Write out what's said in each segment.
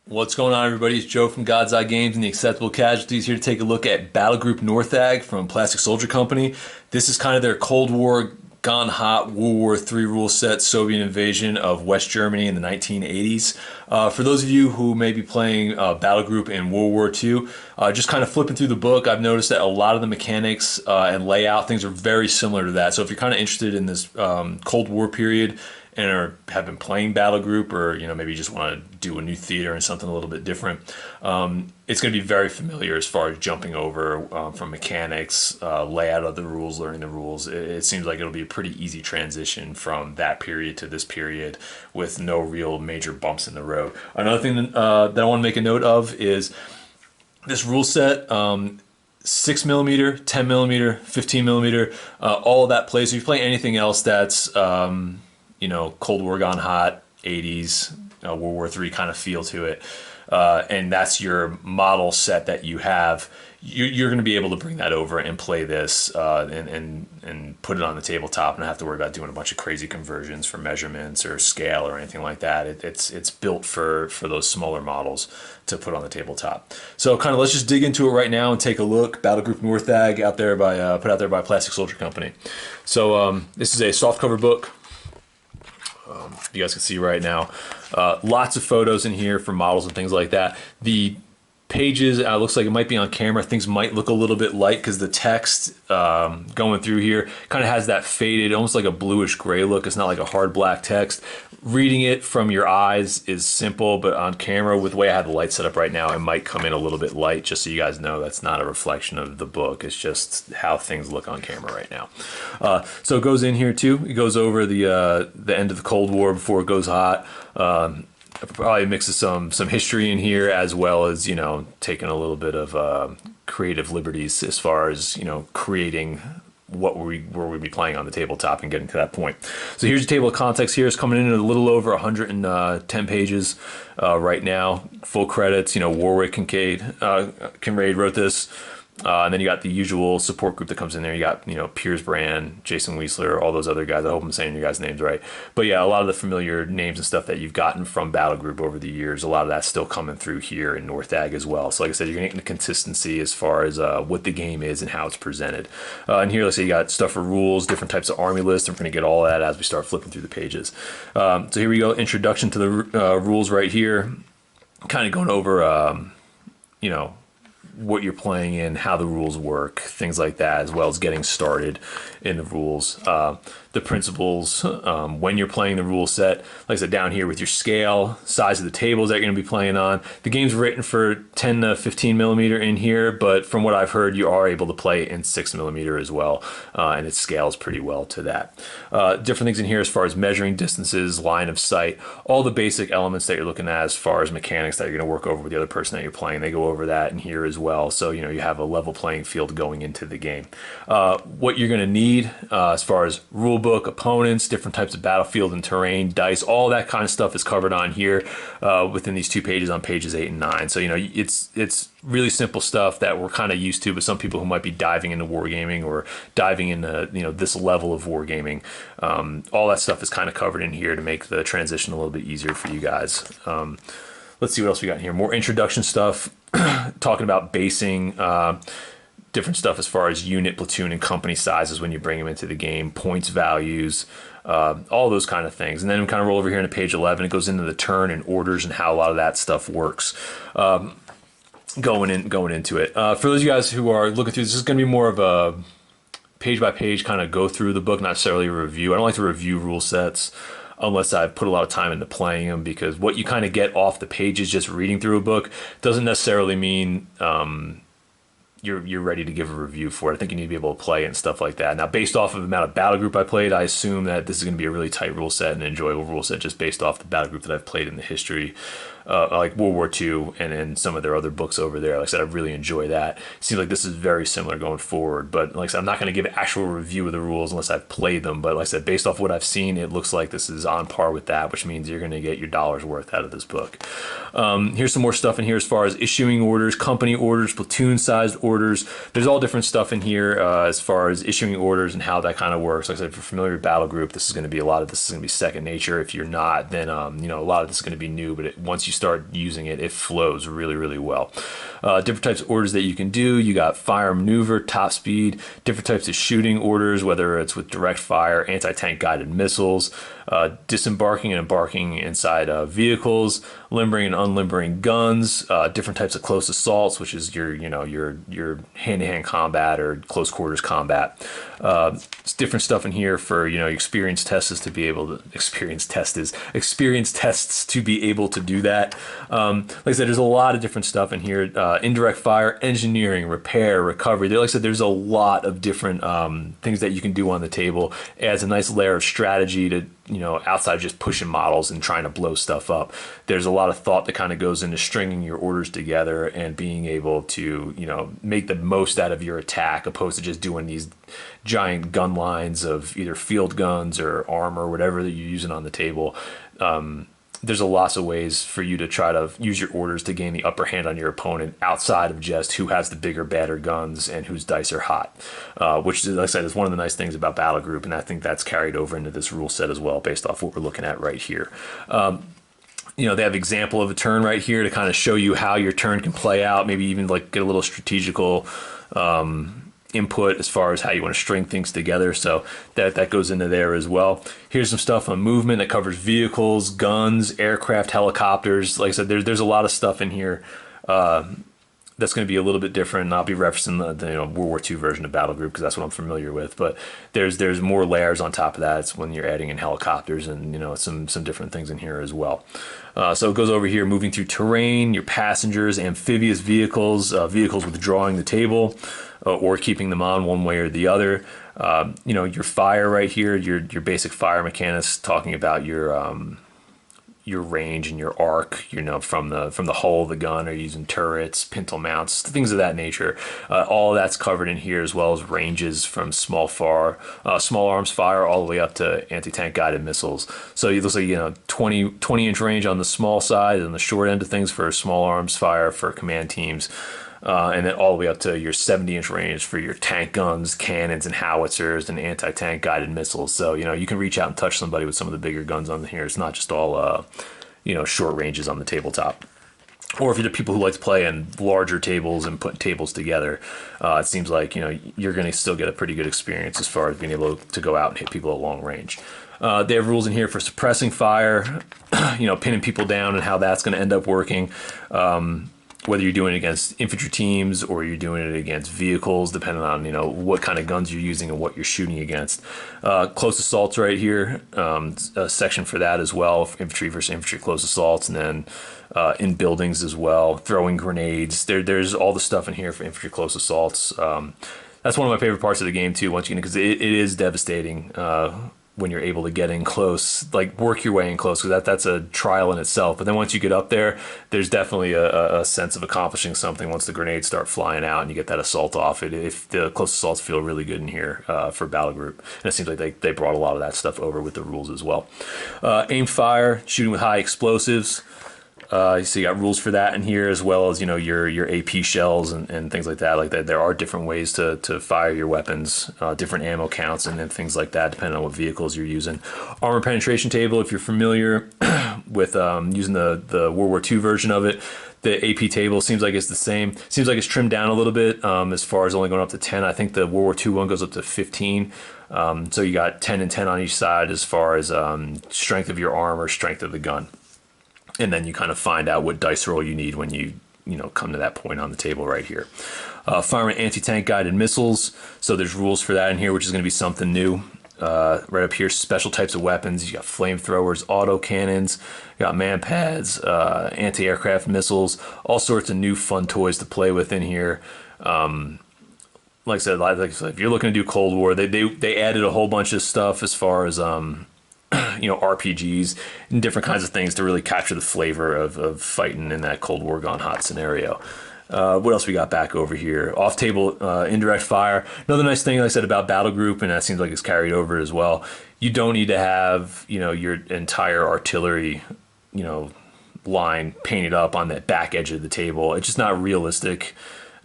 What's going on, everybody? It's Joe from God's Eye Games and the Acceptable Casualties here to take a look at Battlegroup NORTHAG from Plastic Soldier Company. This is kind of their Cold War gone hot World War III rule set Soviet invasion of West Germany in the 1980s. For those of you who may be playing Battlegroup in World War II, just kind of flipping through the book, I've noticed that a lot of the mechanics and layout things are very similar to that. So if you're kind of interested in this Cold War period, and have been playing Battlegroup, or maybe you just want to do a new theater and something a little bit different, it's going to be very familiar as far as jumping over from mechanics, layout of the rules, learning the rules. It seems like it'll be a pretty easy transition from that period to this period with no real major bumps in the road. Another thing that I want to make a note of is this rule set. 6mm, 10mm, 15mm, all of that plays. So if you play anything else that's Cold War gone hot, 80s, World War III kind of feel to it, and that's your model set that you have, you're going to be able to bring that over and play this and put it on the tabletop and not have to worry about doing a bunch of crazy conversions for measurements or scale or anything like that. It's built for those smaller models to put on the tabletop. So kind of let's just dig into it right now and take a look. Battlegroup NORTHAG out there put out there by Plastic Soldier Company. So this is a softcover book. You guys can see right now, lots of photos in here for models and things like that. The pages, looks like it might be on camera. Things might look a little bit light because the text going through here kind of has that faded, almost like a bluish gray look. It's not like a hard black text. Reading it from your eyes is simple, but on camera, with the way I have the light set up right now, it might come in a little bit light, just so you guys know that's not a reflection of the book. It's just how things look on camera right now. So it goes in here too. It goes over the end of the Cold War before it goes hot. Probably mixes some history in here, as well as taking a little bit of creative liberties as far as creating what we'll be playing on the tabletop and getting to that point. So here's your table of contents. Here is coming in at a little over 110 pages right now. Full credits. Warwick Kincaid wrote this. And then you got the usual support group that comes in there. You got, Piers Brand, Jason Weisler, all those other guys. I hope I'm saying your guys' names right. But yeah, a lot of the familiar names and stuff that you've gotten from Battlegroup over the years, a lot of that's still coming through here in NORTHAG as well. So like I said, you're getting the consistency as far as what the game is and how it's presented. And here, let's say you got stuff for rules, different types of army lists. I'm going to get all that as we start flipping through the pages. So here we go. Introduction to the rules right here. Kind of going over, what you're playing in, how the rules work, things like that, as well as getting started in the rules. The principles, when you're playing the rule set, like I said, down here with your scale, size of the tables that you're going to be playing on. The game's written for 10 to 15 millimeter in here, but from what I've heard, you are able to play in 6mm as well, and it scales pretty well to that. Different things in here as far as measuring distances, line of sight, all the basic elements that you're looking at as far as mechanics that you're going to work over with the other person that you're playing. They go over that in here as well, so you have a level playing field going into the game. What you're going to need as far as rule book, opponents, different types of battlefield and terrain, dice, all that kind of stuff is covered on here within these 2 pages on pages 8 and 9. So it's really simple stuff that we're kind of used to, but some people who might be diving into wargaming or diving into this level of wargaming, all that stuff is kind of covered in here to make the transition a little bit easier for you guys. Let's see what else we got in here. More introduction stuff, talking about basing, different stuff as far as unit, platoon, and company sizes when you bring them into the game, points values, all those kind of things. And then we kind of roll over here into page 11. It goes into the turn and orders and how a lot of that stuff works. Going into it. For those of you guys who are looking through, this is going to be more of a page by page kind of go through the book, not necessarily a review. I don't like to review rule sets unless I've put a lot of time into playing them, because what you kind of get off the pages just reading through a book doesn't necessarily mean you're ready to give a review for it. I think you need to be able to play it and stuff like that. Now, based off of the amount of Battlegroup I played, I assume that this is going to be a really tight rule set and an enjoyable rule set just based off the Battlegroup that I've played in the history, like World War II and some of their other books over there. Like I said, I really enjoy that. It seems like this is very similar going forward. But like I said, I'm not going to give an actual review of the rules unless I've played them. But like I said, based off what I've seen, it looks like this is on par with that, which means you're going to get your dollar's worth out of this book. Here's some more stuff in here as far as issuing orders, company orders, platoon-sized orders. There's all different stuff in here as far as issuing orders and how that kind of works. Like I said, if you're familiar with Battlegroup, this is going to be a lot of this is going to be second nature. If you're not, then a lot of this is going to be new. But once you start using it, it flows really, really well. Different types of orders that you can do. You got fire maneuver, top speed, different types of shooting orders, whether it's with direct fire, anti-tank guided missiles, disembarking and embarking inside vehicles, limbering and unlimbering guns, different types of close assaults, which is your hand-to-hand combat or close quarters combat. It's different stuff in here for experienced tests to be able to experienced tests to be able to do that. Like I said, there's a lot of different stuff in here. Indirect fire, engineering, repair, recovery. Like I said, there's a lot of different things that you can do on the table. It adds a nice layer of strategy to outside of just pushing models and trying to blow stuff up. There's a lot of thought that kind of goes into stringing your orders together and being able to make the most out of your attack, opposed to just doing these giant gun lines of either field guns or armor, whatever that you're using on the table. There's a lots of ways for you to try to use your orders to gain the upper hand on your opponent outside of just who has the bigger, badder guns and whose dice are hot, which, like I said, is one of the nice things about Battlegroup, and I think that's carried over into this rule set as well, based off what we're looking at right here. They have example of a turn right here to kind of show you how your turn can play out, maybe even like get a little strategical input as far as how you want to string things together. So that goes into there as well. Here's some stuff on movement that covers vehicles, guns, aircraft, helicopters. Like I said, there's a lot of stuff in here that's going to be a little bit different. And I'll be referencing the World War II version of Battlegroup because that's what I'm familiar with. But there's more layers on top of that. It's when you're adding in helicopters and some different things in here as well. So it goes over here, moving through terrain, your passengers, amphibious vehicles, vehicles withdrawing the table or keeping them on one way or the other. Your fire right here, your basic fire mechanics, talking about your range and your arc, from the hull of the gun, or using turrets, pintle mounts, things of that nature. All of that's covered in here, as well as ranges from small arms fire all the way up to anti-tank guided missiles. So it looks like 20 inch range on the small side and the short end of things for small arms fire for command teams. And then all the way up to your 70-inch range for your tank guns, cannons, and howitzers, and anti-tank guided missiles. So, you can reach out and touch somebody with some of the bigger guns on here. It's not just all, short ranges on the tabletop. Or if you're the people who like to play in larger tables and put tables together, it seems like, you're going to still get a pretty good experience as far as being able to go out and hit people at long range. They have rules in here for suppressing fire, pinning people down, and how that's going to end up working. Whether you're doing it against infantry teams or you're doing it against vehicles, depending on what kind of guns you're using and what you're shooting against. Close assaults right here, a section for that as well, infantry versus infantry close assaults, and then in buildings as well, throwing grenades. There's all the stuff in here for infantry close assaults. That's one of my favorite parts of the game too, once again, because it is devastating when you're able to get in close, like work your way in close, because that's a trial in itself. But then once you get up there, there's definitely a sense of accomplishing something once the grenades start flying out and you get that assault off. If the close assaults feel really good in here for Battlegroup, and it seems like they brought a lot of that stuff over with the rules as well. Aimed fire, shooting with high explosives. So you got rules for that in here, as well as your AP shells and things like that. Like that, there are different ways to fire your weapons, different ammo counts and things like that, depending on what vehicles you're using. Armor penetration table, if you're familiar with using the World War II version of it, the AP table seems like it's the same. Seems like it's trimmed down a little bit as far as only going up to 10. I think the World War II one goes up to 15. So you got 10 and 10 on each side as far as strength of your armor, strength of the gun. And then you kind of find out what dice roll you need when you come to that point on the table right here. Firing anti-tank guided missiles. So there's rules for that in here, which is going to be something new. Right up here, special types of weapons. You got flamethrowers, auto cannons, you got man pads, anti-aircraft missiles, all sorts of new fun toys to play with in here. Like I said, if you're looking to do Cold War, they added a whole bunch of stuff as far as RPGs and different kinds of things to really capture the flavor of fighting in that Cold War gone hot scenario. What else we got back over here? Off-table indirect fire. Another nice thing, like I said, about Battlegroup, and that seems like it's carried over as well. You don't need to have your entire artillery line painted up on that back edge of the table. It's just not realistic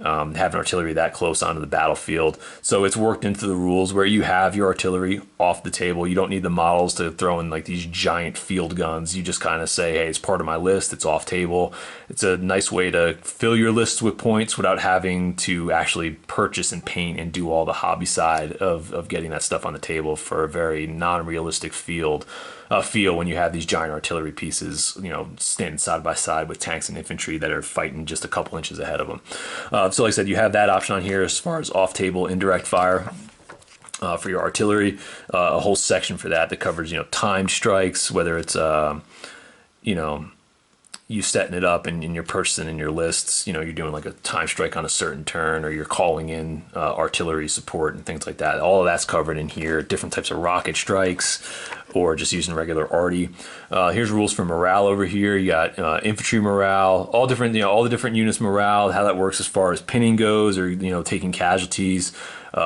having artillery that close onto the battlefield. So it's worked into the rules where you have your artillery off the table. You don't need the models to throw in like these giant field guns. You just kind of say, hey, it's part of my list. It's off table. It's a nice way to fill your lists with points without having to actually purchase and paint and do all the hobby side of getting that stuff on the table for a very non-realistic feel when you have these giant artillery pieces, standing side by side with tanks and infantry that are fighting just a couple inches ahead of them. So like I said, you have that option on here as far as off-table indirect fire. For your artillery, a whole section for that covers, timed strikes, whether it's, you setting it up in your person in your lists, you're doing like a time strike on a certain turn, or you're calling in artillery support and things like that. All of that's covered in here. Different types of rocket strikes, or just using regular arty. Here's rules for morale over here. You got infantry morale, all the different units morale, how that works as far as pinning goes, or taking casualties,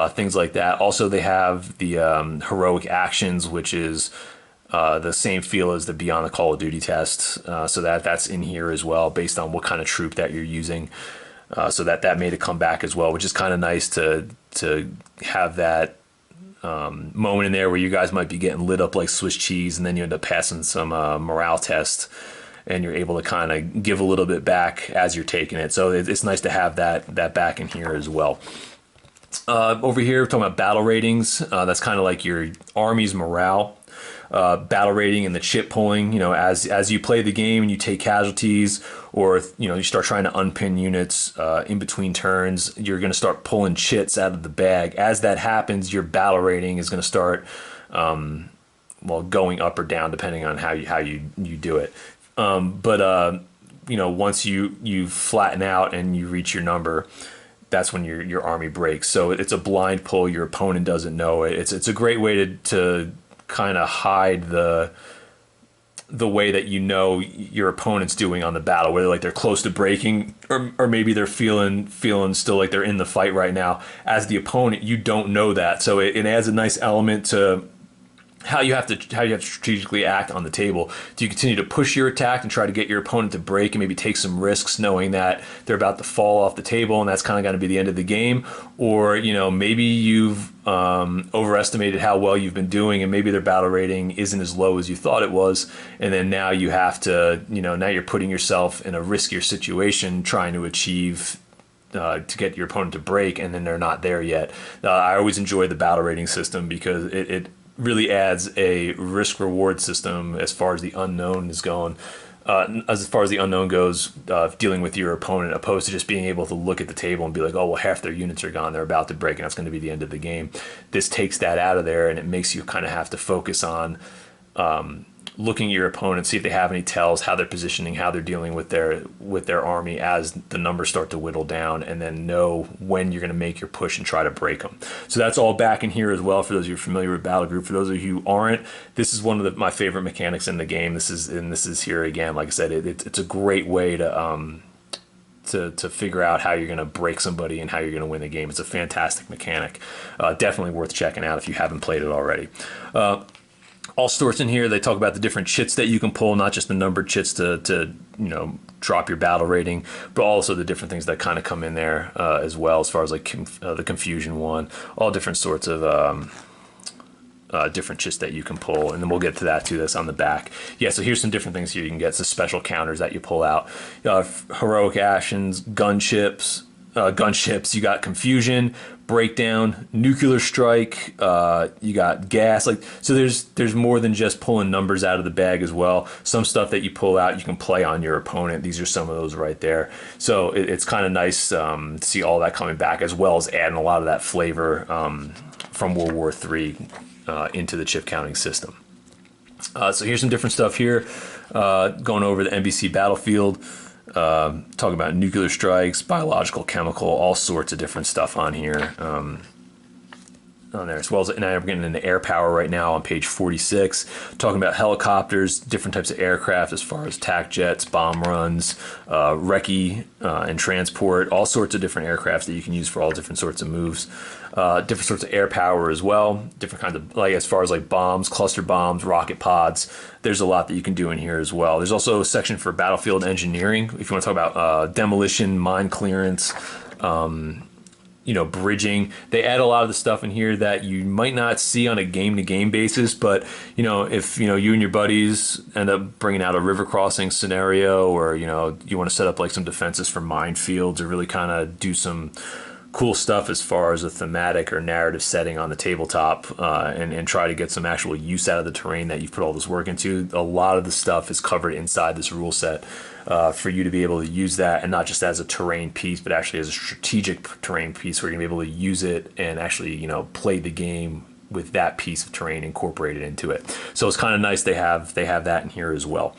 things like that. Also, they have the heroic actions, which is the same feel as the Beyond the Call of Duty test, so that's in here as well, based on what kind of troop that you're using. So that made it come back as well, which is kind of nice to have that moment in there where you guys might be getting lit up like Swiss cheese, and then you end up passing some morale test, and you're able to kind of give a little bit back as you're taking it. So it's nice to have that back in here as well. Over here, we're talking about battle ratings. That's kind of like your army's morale. Battle rating and the chip pulling, as you play the game and you take casualties, or you start trying to unpin units in between turns, you're going to start pulling chits out of the bag. As that happens, your battle rating is going to start going up or down depending on how you do it. Once you flatten out and you reach your number, that's when your army breaks. So it's a blind pull. Your opponent doesn't know it. It's a great way to kind of hide the way that your opponent's doing on the battle, whether like they're close to breaking, or maybe they're feeling still like they're in the fight right now. As the opponent, you don't know that, so it adds a nice element to how you have to strategically act on the table. Do you continue to push your attack and try to get your opponent to break and maybe take some risks, knowing that they're about to fall off the table and that's kind of going to be the end of the game? Or maybe you've overestimated how well you've been doing, and maybe their battle rating isn't as low as you thought it was, and then now you have to now you're putting yourself in a riskier situation trying to achieve to get your opponent to break, and then they're not there yet. I always enjoy the battle rating system because it really adds a risk reward system as far as the unknown is going. As far as the unknown goes, dealing with your opponent, opposed to just being able to look at the table and be like, oh, well, half their units are gone, they're about to break, and that's going to be the end of the game. This takes that out of there, and it makes you kind of have to focus on looking at your opponent, see if they have any tells, how they're positioning, how they're dealing with their army as the numbers start to whittle down, and then know when you're going to make your push and try to break them. So that's all back in here as well for those of you familiar with Battlegroup. For those of you who aren't, this is one of my favorite mechanics in the game. This is here again. Like I said, it's a great way to figure out how you're going to break somebody and how you're going to win the game. It's a fantastic mechanic. Definitely worth checking out if you haven't played it already. All sorts in here. They talk about the different chits that you can pull, not just the numbered chits to drop your battle rating, but also the different things that kind of come in there as well, as far as like the confusion one, all different sorts of different chits that you can pull, and then we'll get to that too. That's on the back. Yeah, so here's some different things here you can get. So special counters that you pull out, heroic actions, gunships. You got confusion, breakdown, nuclear strike, you got gas. So there's more than just pulling numbers out of the bag as well. Some stuff that you pull out you can play on your opponent. These are some of those right there. So it's kind of nice to see all that coming back, as well as adding a lot of that flavor from World War III into the chip counting system. So here's some different stuff here, going over the NBC battlefield. Talking about nuclear strikes, biological, chemical, all sorts of different stuff on here. On there, as well as, and I'm getting into air power right now on page 46, talking about helicopters, different types of aircraft as far as attack jets, bomb runs, recce, and transport, all sorts of different aircrafts that you can use for all different sorts of moves. Different sorts of air power as well, different kinds of, like as far as like bombs, cluster bombs, rocket pods. There's a lot that you can do in here as well. There's also a section for battlefield engineering if you want to talk about demolition, mine clearance, bridging. They add a lot of the stuff in here that you might not see on a game-to-game basis, but, if, you and your buddies end up bringing out a river crossing scenario, or, you want to set up like some defenses for minefields, or really kind of do some cool stuff as far as a thematic or narrative setting on the tabletop, and try to get some actual use out of the terrain that you've put all this work into. A lot of the stuff is covered inside this rule set, for you to be able to use that, and not just as a terrain piece, but actually as a strategic terrain piece where you're going to be able to use it and actually, play the game with that piece of terrain incorporated into it. So it's kind of nice they have that in here as well.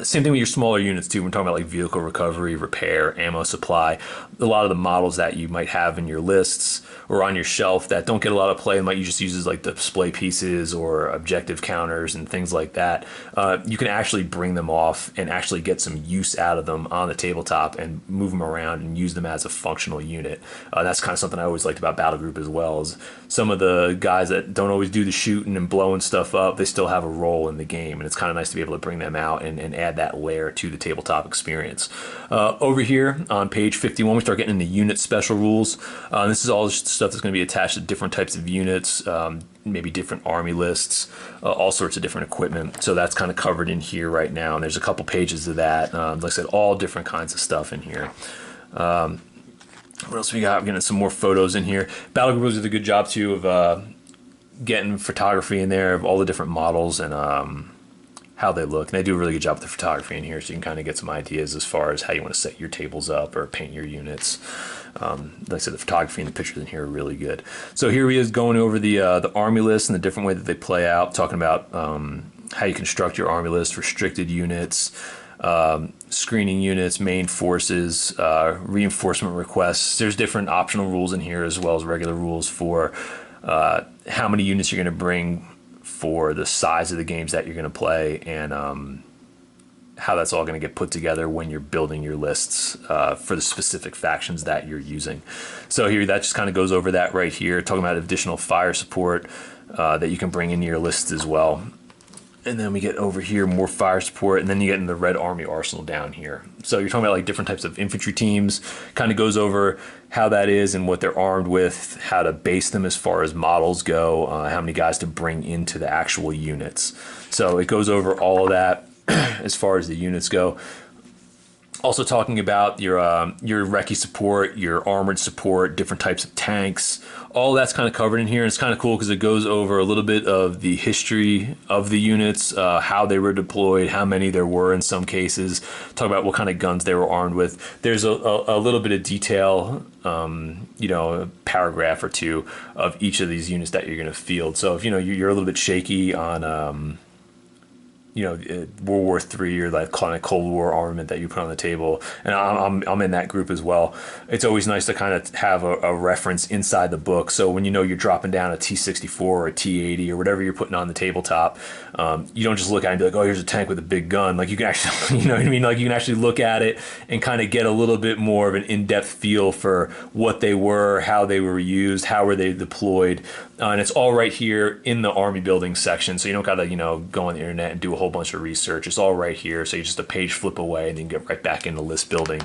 Same thing with your smaller units too. We're talking about like vehicle recovery, repair, ammo supply. A lot of the models that you might have in your lists or on your shelf that don't get a lot of play, might you just use as like display pieces or objective counters and things like that. You can actually bring them off and actually get some use out of them on the tabletop and move them around and use them as a functional unit. That's kind of something I always liked about Battlegroup as well. Is some of the guys that don't always do the shooting and blowing stuff up, they still have a role in the game, and it's kind of nice to be able to bring them out and add that layer to the tabletop experience. Over here on page 51, we start getting into unit special rules. This is all the stuff that's going to be attached to different types of units, maybe different army lists, all sorts of different equipment. So that's kind of covered in here right now, and there's a couple pages of that. Like I said, all different kinds of stuff in here. What else we got? We're getting some more photos in here. Battlegroup did a good job too of getting photography in there of all the different models and how they look. And they do a really good job with the photography in here, so you can kind of get some ideas as far as how you want to set your tables up or paint your units. Like I said, the photography and the pictures in here are really good. So here he is going over the army list and the different way that they play out, talking about how you construct your army list, restricted units, screening units, main forces, reinforcement requests. There's different optional rules in here as well as regular rules for how many units you're going to bring for the size of the games that you're going to play, and how that's all going to get put together when you're building your lists for the specific factions that you're using. So here, that just kind of goes over that right here, talking about additional fire support that you can bring into your lists as well. And then we get over here, more fire support, and then you get in the Red Army Arsenal down here. So you're talking about like different types of infantry teams, kind of goes over how that is and what they're armed with, how to base them as far as models go, how many guys to bring into the actual units. So it goes over all of that as far as the units go. Also talking about your recce support, your armored support, different types of tanks. All that's kind of covered in here. And it's kind of cool because it goes over a little bit of the history of the units, how they were deployed, how many there were in some cases. Talk about what kind of guns they were armed with. There's a little bit of detail, a paragraph or two of each of these units that you're going to field. So if you're a little bit shaky on World War III or that kind of Cold War armament that you put on the table, and I'm in that group as well. It's always nice to kind of have a reference inside the book, so when you're dropping down a T-64 or a T-80 or whatever you're putting on the tabletop, you don't just look at it and be like, oh, here's a tank with a big gun. Like you can actually, you know what I mean? Like you can actually look at it and kind of get a little bit more of an in-depth feel for what they were, how they were used, how were they deployed. And it's all right here in the army building section, so you don't got to go on the internet and do a whole bunch of research. It's all right here, so you just a page flip away and then get right back into list building.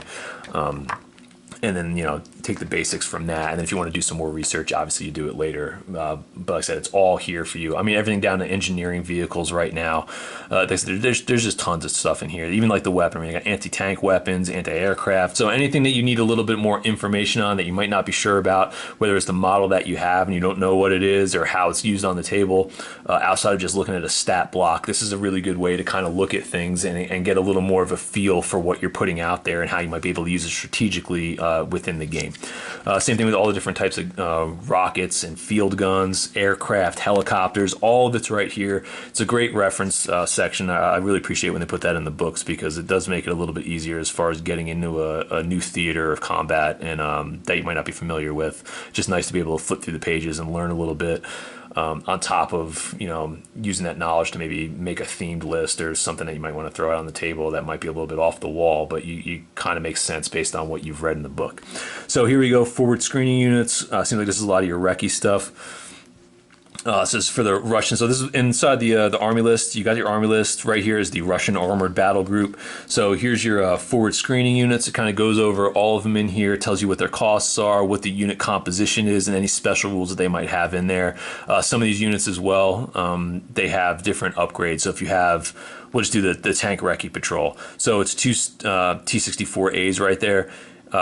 And then take the basics from that, and then if you want to do some more research, obviously you do it later, but like I said, it's all here for you. I mean, everything down to engineering vehicles right now. There's just tons of stuff in here, even like the weapon. I mean, you got anti-tank weapons, anti-aircraft, so anything that you need a little bit more information on that you might not be sure about, whether it's the model that you have and you don't know what it is or how it's used on the table, outside of just looking at a stat block, this is a really good way to kind of look at things and get a little more of a feel for what you're putting out there and how you might be able to use it strategically within the game. Same thing with all the different types of rockets and field guns, aircraft, helicopters, all of it's right here. It's a great reference section. I really appreciate when they put that in the books because it does make it a little bit easier as far as getting into a new theater of combat and that you might not be familiar with. Just nice to be able to flip through the pages and learn a little bit. On top of using that knowledge to maybe make a themed list or something that you might want to throw out on the table that might be a little bit off the wall, but you kind of makes sense based on what you've read in the book. So here we go, forward screening units. Seems like this is a lot of your recce stuff. So this is for the Russian. So this is inside the army list. You got your army list right here is the Russian Armored Battle Group. So here's your forward screening units. It kind of goes over all of them in here. Tells you what their costs are, what the unit composition is, and any special rules that they might have in there. Some of these units as well, they have different upgrades. So if you have, we'll just do the tank recce patrol. So it's two T-64As right there.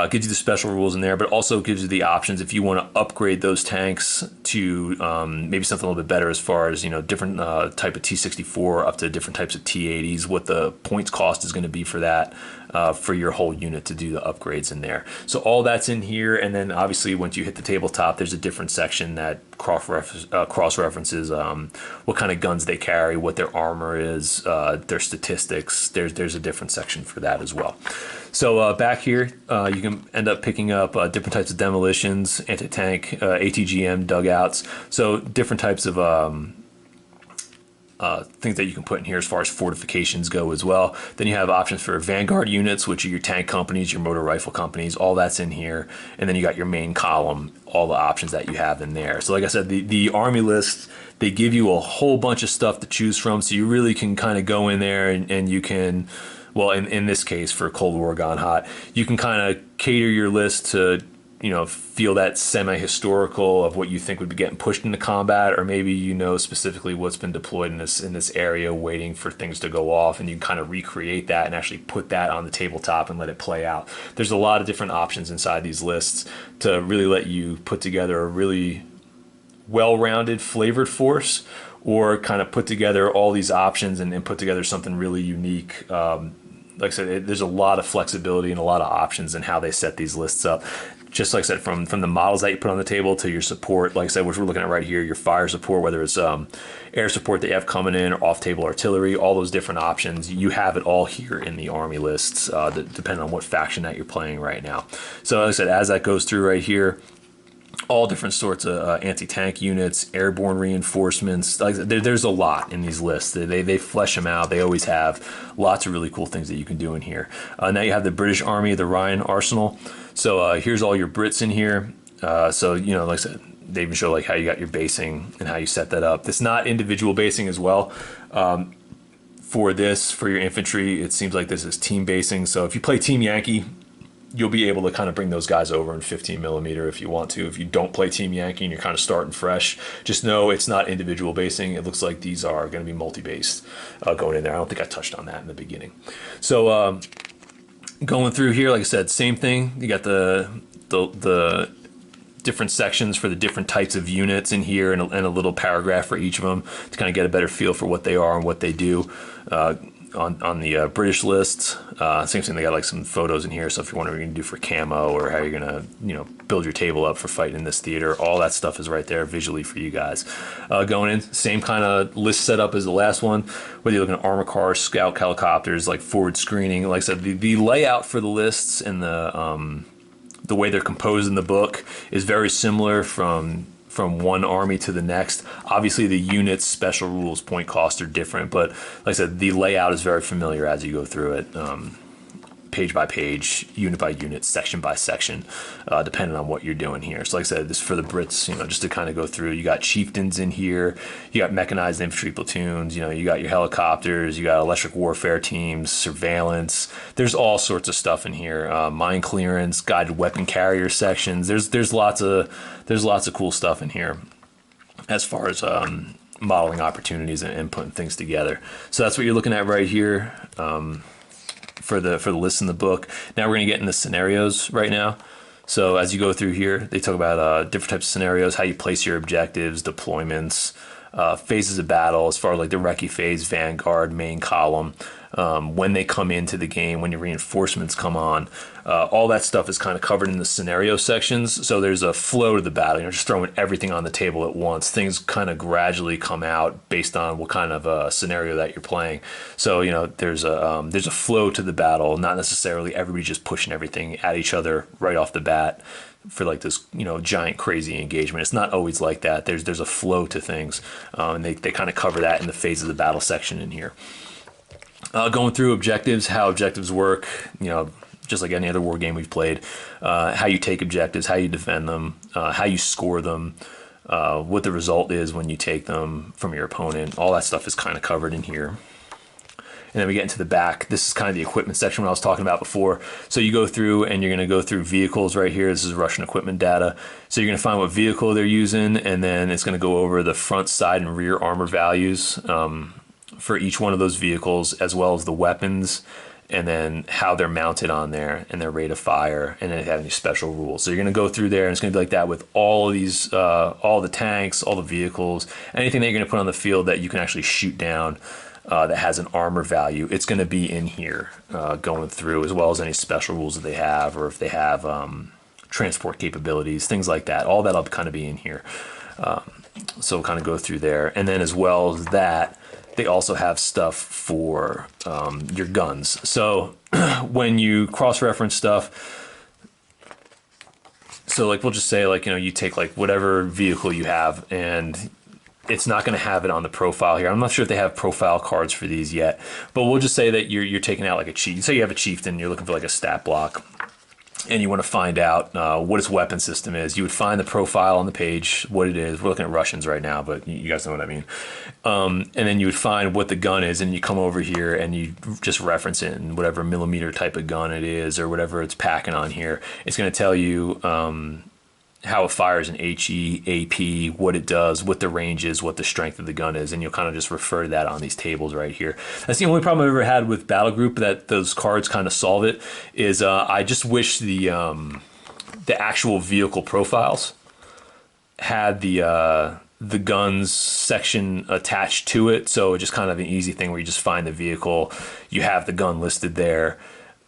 Gives you the special rules in there, but also gives you the options if you want to upgrade those tanks to maybe something a little bit better as far as, different type of T-64 up to different types of T-80s, what the points cost is going to be for that, for your whole unit to do the upgrades in there. So all that's in here, and then obviously once you hit the tabletop, there's a different section that cross-references what kind of guns they carry, what their armor is, their statistics. There's a different section for that as well. So back here, you can end up picking up different types of demolitions, anti-tank, ATGM, dugouts. So different types of things that you can put in here as far as fortifications go as well. Then you have options for Vanguard units, which are your tank companies, your motor rifle companies, all that's in here. And then you got your main column, all the options that you have in there. So like I said, the army list, they give you a whole bunch of stuff to choose from. So you really can kind of go in there and you can... Well, in this case, for Cold War Gone Hot, you can kind of cater your list to, feel that semi-historical of what you think would be getting pushed into combat, or maybe specifically what's been deployed in this area waiting for things to go off, and you can kind of recreate that and actually put that on the tabletop and let it play out. There's a lot of different options inside these lists to really let you put together a really well-rounded, flavored force, or kind of put together all these options and put together something really unique. Like I said, there's a lot of flexibility and a lot of options in how they set these lists up. Just like I said, from the models that you put on the table to your support, like I said, which we're looking at right here, your fire support, whether it's air support that you have coming in or off-table artillery, all those different options, you have it all here in the army lists, depending on what faction that you're playing right now. So like I said, as that goes through right here, all different sorts of anti-tank units, airborne reinforcements. Like there's a lot in these lists. They flesh them out. They always have lots of really cool things that you can do in here. Now you have the British Army, the Rhine Arsenal. So here's all your Brits in here. So like I said, they even show like how you got your basing and how you set that up. It's not individual basing as well. For your infantry, it seems like this is team basing. So if you play Team Yankee, you'll be able to kind of bring those guys over in 15 millimeter if you want to. If you don't play Team Yankee and you're kind of starting fresh, just know it's not individual basing. It looks like these are going to be multi-based going in there. I don't think I touched on that in the beginning. So going through here, like I said, same thing. You got the different sections for the different types of units in here, and a little paragraph for each of them to kind of get a better feel for what they are and what they do. On the British list, same thing. They got like some photos in here. So if you're wondering what you're gonna do for camo or how you're gonna build your table up for fighting in this theater, all that stuff is right there visually for you guys. Going in, same kind of list setup as the last one. Whether you're looking at armor cars, scout helicopters, like forward screening. Like I said, the layout for the lists and the way they're composed in the book is very similar from one army to the next. Obviously the units, special rules, point costs are different, but like I said, the layout is very familiar as you go through it, page by page, unit by unit, section by section, depending on what you're doing here. So like I said, this is for the Brits, just to kind of go through. You got chieftains in here, you got mechanized infantry platoons, you got your helicopters, you got electric warfare teams, surveillance. There's all sorts of stuff in here. Mine clearance, guided weapon carrier sections. There's lots of cool stuff in here as far as modeling opportunities and putting things together. So that's what you're looking at right here. For the list in the book. Now we're going to get into scenarios right now. So as you go through here, they talk about different types of scenarios, how you place your objectives, deployments, phases of battle, as far as like the recce phase, vanguard, main column, when they come into the game, when your reinforcements come on. All that stuff is kind of covered in the scenario sections. So there's a flow to the battle. You're just throwing everything on the table at once. Things kind of gradually come out based on what kind of scenario that you're playing. So there's a flow to the battle. Not necessarily everybody just pushing everything at each other right off the bat for like this giant crazy engagement. It's not always like that. There's a flow to things, and they kind of cover that in the phases of the battle section in here. Going through objectives, how objectives work, just like any other war game we've played, how you take objectives, how you defend them, how you score them, what the result is when you take them from your opponent. All that stuff is kind of covered in here. And then we get into the back. This is kind of the equipment section I was talking about before. So you go through and you're going to go through vehicles right here. This is Russian equipment data. So you're going to find what vehicle they're using, and then it's going to go over the front, side, and rear armor values for each one of those vehicles, as well as the weapons, and then how they're mounted on there and their rate of fire, and then if they have any special rules. So you're going to go through there, and it's going to be like that with all of these, all the tanks, all the vehicles, anything that you're going to put on the field that you can actually shoot down that has an armor value. It's going to be in here going through, as well as any special rules that they have, or if they have transport capabilities, things like that. All that'll kind of be in here. So we'll kind of go through there. And then as well as that, they also have stuff for your guns. So when you cross-reference stuff, so like we'll just say, like, you know, you take like whatever vehicle you have, and it's not going to have it on the profile here. I'm not sure if they have profile cards for these yet, but we'll just say that you're taking out like a chief. Say you have a chieftain, you're looking for like a stat block, and you want to find out what its weapon system is. You would find the profile on the page, what it is. We're looking at Russians right now, but you guys know what I mean. And then you would find what the gun is, and you come over here and you just reference it in whatever millimeter type of gun it is, or whatever it's packing on here. It's going to tell you how it fires in HE, AP, what it does, what the range is, what the strength of the gun is, and you'll kind of just refer to that on these tables right here. That's the only problem I've ever had with Battlegroup, that those cards kind of solve it, is I just wish the actual vehicle profiles had the guns section attached to it, so it's just kind of an easy thing where you just find the vehicle, you have the gun listed there,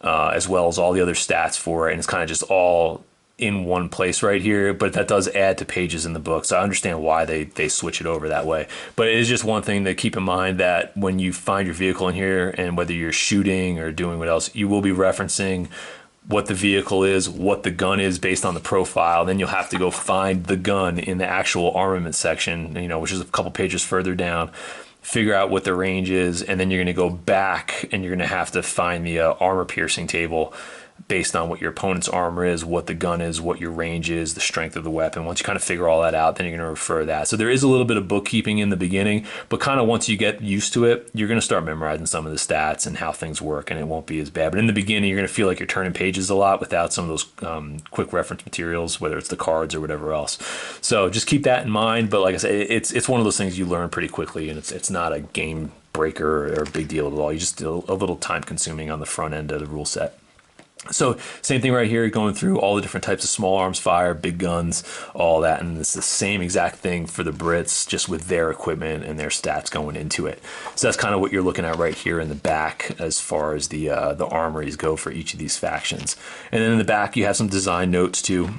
as well as all the other stats for it, and it's kind of just all in one place right here. But that does add to pages in the book, so I understand why they switch it over that way. But it is just one thing to keep in mind, that when you find your vehicle in here, and whether you're shooting or doing what else, you will be referencing what the vehicle is, what the gun is based on the profile. Then you'll have to go find the gun in the actual armament section, you know, which is a couple pages further down, figure out what the range is, and then you're going to go back and you're going to have to find the armor piercing table based on what your opponent's armor is, what the gun is, what your range is, the strength of the weapon. Once you kind of figure all that out, then you're going to refer that. So there is a little bit of bookkeeping in the beginning, but kind of once you get used to it, you're going to start memorizing some of the stats and how things work, and it won't be as bad. But in the beginning, you're going to feel like you're turning pages a lot without some of those quick reference materials, whether it's the cards or whatever else. So just keep that in mind. But like I said, it's one of those things you learn pretty quickly, and it's not a game breaker or a big deal at all. You just a little time consuming on the front end of the rule set. So same thing right here, going through all the different types of small arms fire, big guns, all that. And it's the same exact thing for the Brits, just with their equipment and their stats going into it. So that's kind of what you're looking at right here in the back, as far as the armories go for each of these factions. And then in the back, you have some design notes too,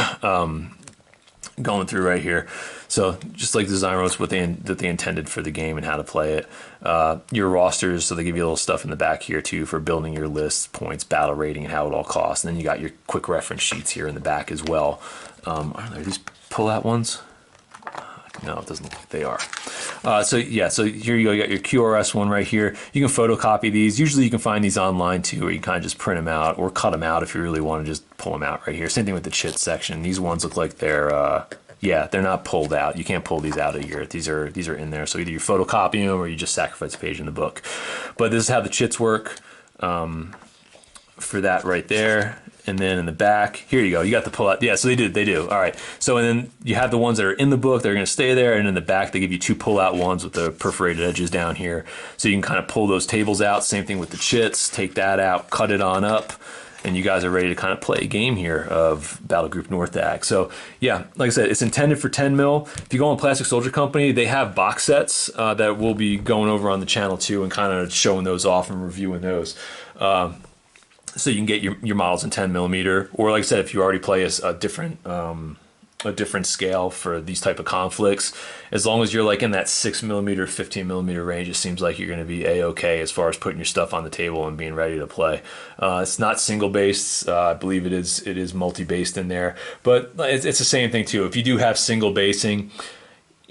going through right here. So just like the design notes, that they intended for the game and how to play it. Your rosters, so they give you a little stuff in the back here too for building your lists, points, battle rating, and how it all costs. And then you got your quick reference sheets here in the back as well. Are these pull-out ones? No, it doesn't look like they are. So here you go. You got your QRS one right here. You can photocopy these. Usually you can find these online too, or you kind of just print them out or cut them out if you really want to just pull them out right here. Same thing with the chit section. These ones look like they're they're not pulled out. You can't pull these out of here. These are in there. So either you photocopy them or you just sacrifice a page in the book. But this is how the chits work for that right there. And then in the back, here you go. You got the pull out. Yeah, so they do. All right. So and then you have the ones that are in the book. They're going to stay there. And in the back, they give you two pull out ones with the perforated edges down here. So you can kind of pull those tables out. Same thing with the chits. Take that out, cut it on up. And you guys are ready to kind of play a game here of Battlegroup NORTHAG. So yeah, like I said, it's intended for 10 mil. If you go on Plastic Soldier Company, they have box sets that we'll be going over on the channel too, and kind of showing those off and reviewing those. So you can get your models in 10 millimeter, or like I said, if you already play a different scale for these type of conflicts, as long as you're like in that 6 millimeter, 15 millimeter range, it seems like you're going to be a-okay as far as putting your stuff on the table and being ready to play. It's not single based. I believe it is multi-based in there, but it's the same thing too. If you do have single basing,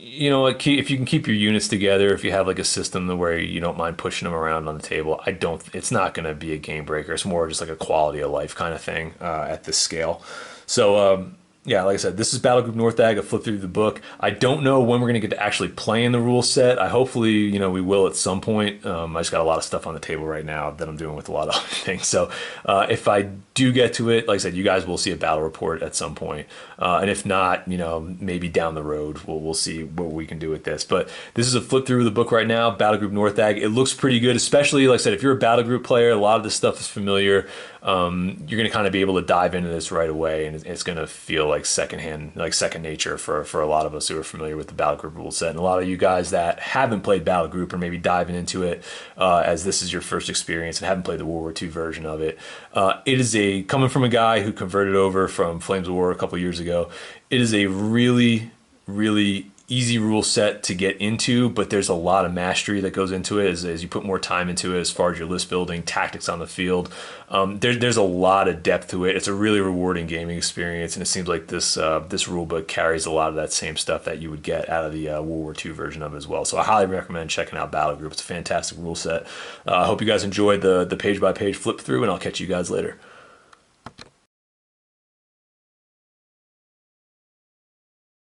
you know, if you can keep your units together, if you have like a system where you don't mind pushing them around on the table, it's not going to be a game breaker. It's more just like a quality of life kind of thing at this scale. So Yeah, like I said, this is Battlegroup Northag. I flipped through the book. I don't know when we're going to get to actually playing the rule set. I hopefully, we will at some point. I just got a lot of stuff on the table right now that I'm doing with a lot of other things. So if I do get to it, like I said, you guys will see a battle report at some point. And if not, maybe down the road, we'll see what we can do with this. But this is a flip through of the book right now, Battlegroup Northag. It looks pretty good, especially, like I said, if you're a Battlegroup player, a lot of this stuff is familiar. You're going to kind of be able to dive into this right away, and it's going to feel like second nature for a lot of us who are familiar with the Battlegroup rule set. And a lot of you guys that haven't played Battlegroup or maybe diving into it as this is your first experience and haven't played the World War II version of it. It is coming from a guy who converted over from Flames of War a couple years ago. It is a really, really easy rule set to get into, but there's a lot of mastery that goes into it as you put more time into it as far as your list building, tactics on the field. There's a lot of depth to it. It's a really rewarding gaming experience, and it seems like this rule book carries a lot of that same stuff that you would get out of the World War II version of it as well. So I highly recommend checking out Battlegroup. It's a fantastic rule set. I hope you guys enjoyed the page-by-page flip through, and I'll catch you guys later.